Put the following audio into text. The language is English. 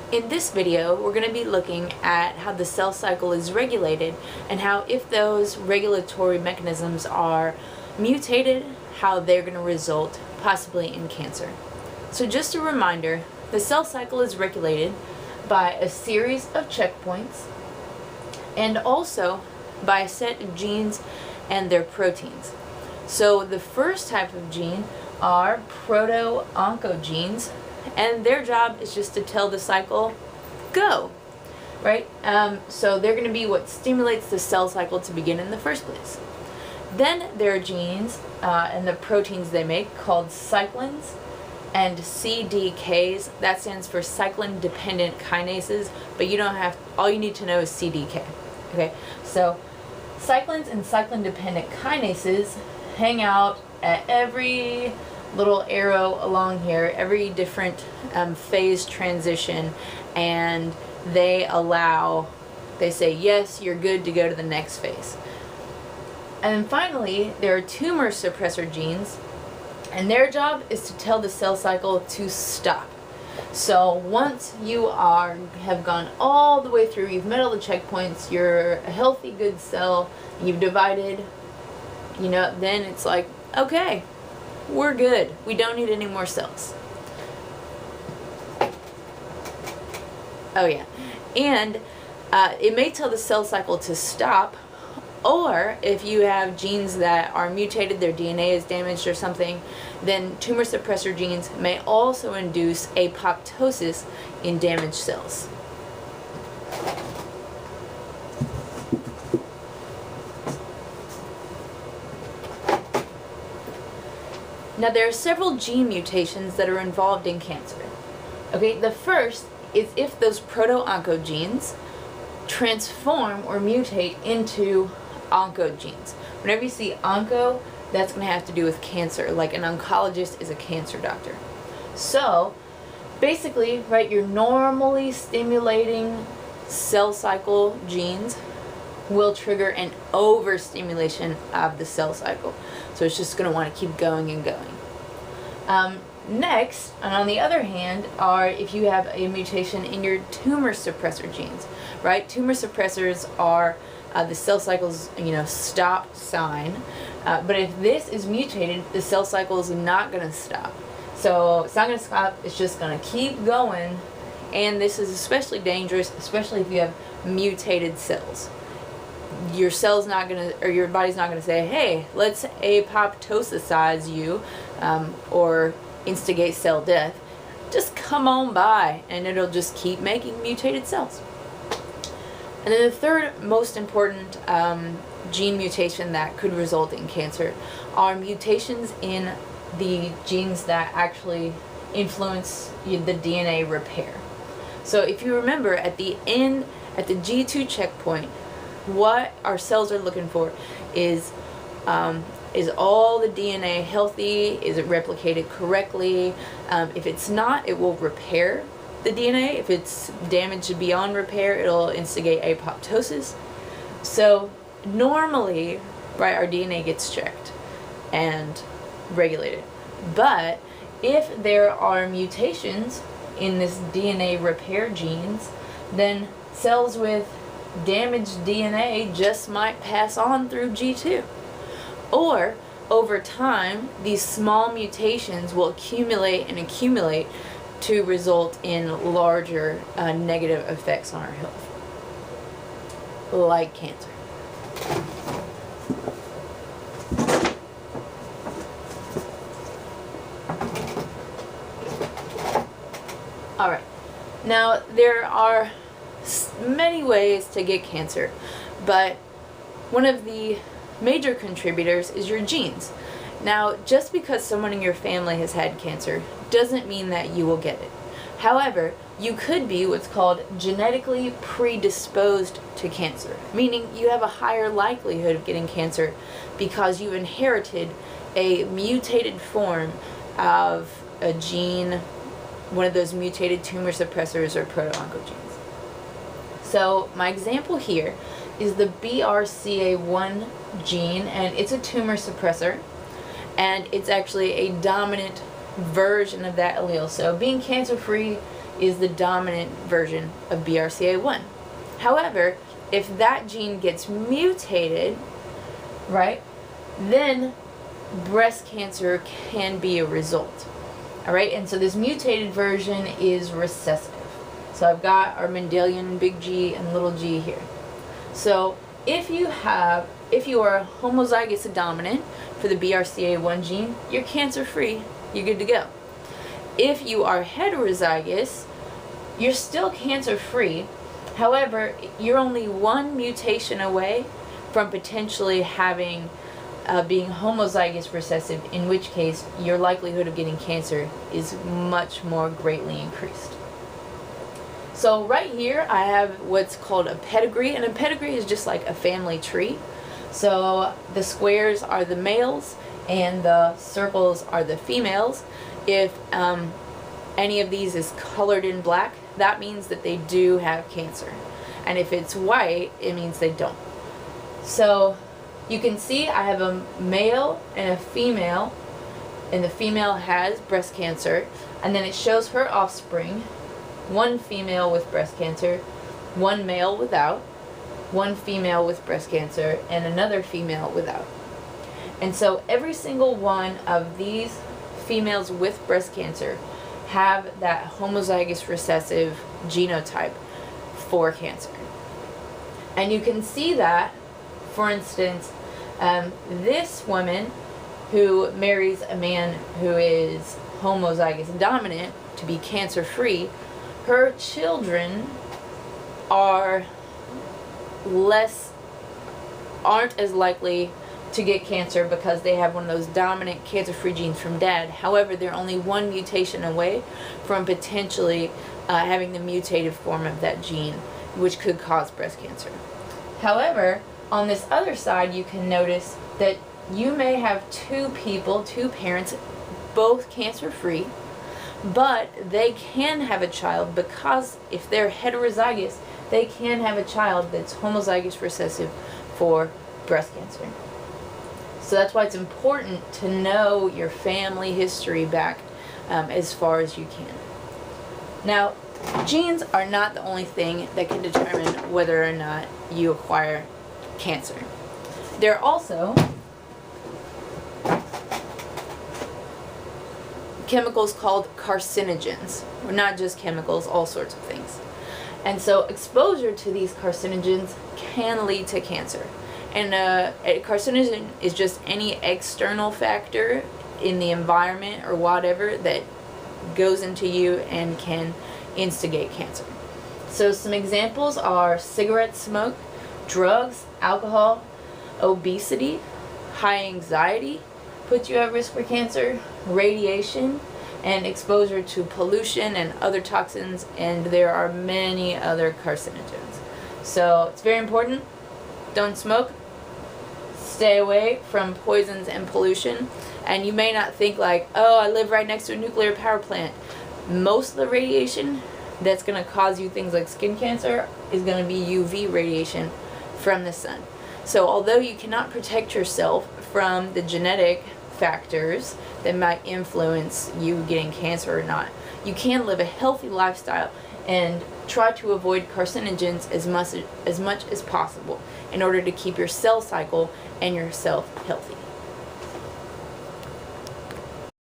In this video, we're going to be looking at how the cell cycle is regulated and how, if those regulatory mechanisms are mutated, how they're going to result possibly in cancer. So just a reminder, the cell cycle is regulated by a series of checkpoints and also by a set of genes and their proteins. So the first type of gene are proto-oncogenes, and their job is just to tell the cycle, go, right? So they're going to be what stimulates the cell cycle to begin in the first place. Then there are genes and the proteins they make called cyclins and CDKs. That stands for cyclin-dependent kinases, but you don't have, all you need to know is CDK. Okay, so cyclins and cyclin-dependent kinases hang out at every little arrow along here, every different phase transition, and they say, yes, you're good to go to the next phase. And then finally, there are tumor suppressor genes, and their job is to tell the cell cycle to stop. So once you have gone all the way through, you've met all the checkpoints, you're a healthy, good cell, you've divided, then it's like, okay, we're good. We don't need any more cells. Oh yeah, and it may tell the cell cycle to stop, or if you have genes that are mutated, their DNA is damaged or something, then tumor suppressor genes may also induce apoptosis in damaged cells. Now there are several gene mutations that are involved in cancer. Okay, the first is if those proto-oncogenes transform or mutate into oncogenes. Whenever you see onco, that's going to have to do with cancer, like an oncologist is a cancer doctor. So basically, right, your normally stimulating cell cycle genes will trigger an overstimulation of the cell cycle. So it's just going to want to keep going and going. Next, and on the other hand, are if you have a mutation in your tumor suppressor genes, right? Tumor suppressors are the cell cycle's, stop sign. But if this is mutated, the cell cycle is not going to stop. So it's not going to stop, it's just going to keep going. And this is especially dangerous, especially if you have mutated cells. Your cell's not going to, or your body's not going to say, hey, let's apoptosize you, or instigate cell death. Just come on by, and it'll just keep making mutated cells. And then the third most important gene mutation that could result in cancer are mutations in the genes that actually influence the DNA repair. So if you remember, at the end, at the G2 checkpoint, what our cells are looking for is all the DNA healthy? Is it replicated correctly? If it's not, it will repair the DNA. If it's damaged beyond repair, it'll instigate apoptosis. So normally, right, our DNA gets checked and regulated. But if there are mutations in this DNA repair genes, then cells with damaged DNA just might pass on through G2. Or over time, these small mutations will accumulate and accumulate to result in larger negative effects on our health, like cancer. All right, now there are many ways to get cancer, but one of the major contributors is your genes. Now, just because someone in your family has had cancer doesn't mean that you will get it. However, you could be what's called genetically predisposed to cancer, meaning you have a higher likelihood of getting cancer because you inherited a mutated form of a gene, one of those mutated tumor suppressors or proto-oncogenes. So my example here is the BRCA1 gene, and it's a tumor suppressor, and it's actually a dominant version of that allele. So being cancer-free is the dominant version of BRCA1. However, if that gene gets mutated, right, then breast cancer can be a result. All right, and so this mutated version is recessive. So I've got our Mendelian big G and little g here. So if you are homozygous dominant for the BRCA1 gene, you're cancer-free, you're good to go. If you are heterozygous, you're still cancer-free. However, you're only one mutation away from potentially having being homozygous recessive, in which case your likelihood of getting cancer is much more greatly increased. So right here I have what's called a pedigree, and a pedigree is just like a family tree. So the squares are the males and the circles are the females. If any of these is colored in black, that means that they do have cancer. And if it's white, it means they don't. So you can see I have a male and a female, and the female has breast cancer, and then it shows her offspring, one female with breast cancer, one male without, one female with breast cancer, and another female without. And so every single one of these females with breast cancer have that homozygous recessive genotype for cancer. And you can see that, for instance, this woman who marries a man who is homozygous dominant to be cancer-free, her children aren't as likely to get cancer because they have one of those dominant cancer-free genes from dad. However, they're only one mutation away from potentially having the mutated form of that gene, which could cause breast cancer. However, on this other side, you can notice that you may have two parents, both cancer-free, but they can have a child because if they're heterozygous, they can have a child that's homozygous recessive for breast cancer. So that's why it's important to know your family history back as far as you can. Now, genes are not the only thing that can determine whether or not you acquire cancer. There are also chemicals called carcinogens, or not just chemicals, all sorts of things. And so exposure to these carcinogens can lead to cancer. And a carcinogen is just any external factor in the environment or whatever that goes into you and can instigate cancer. So some examples are cigarette smoke, drugs, alcohol, obesity, high anxiety puts you at risk for cancer, radiation, and exposure to pollution and other toxins, and there are many other carcinogens. So it's very important. Don't smoke. Stay away from poisons and pollution. And you may not think like, oh, I live right next to a nuclear power plant. Most of the radiation that's going to cause you things like skin cancer is going to be UV radiation from the sun. So although you cannot protect yourself from the genetic factors that might influence you getting cancer or not, you can live a healthy lifestyle and try to avoid carcinogens as much as possible in order to keep your cell cycle and yourself healthy.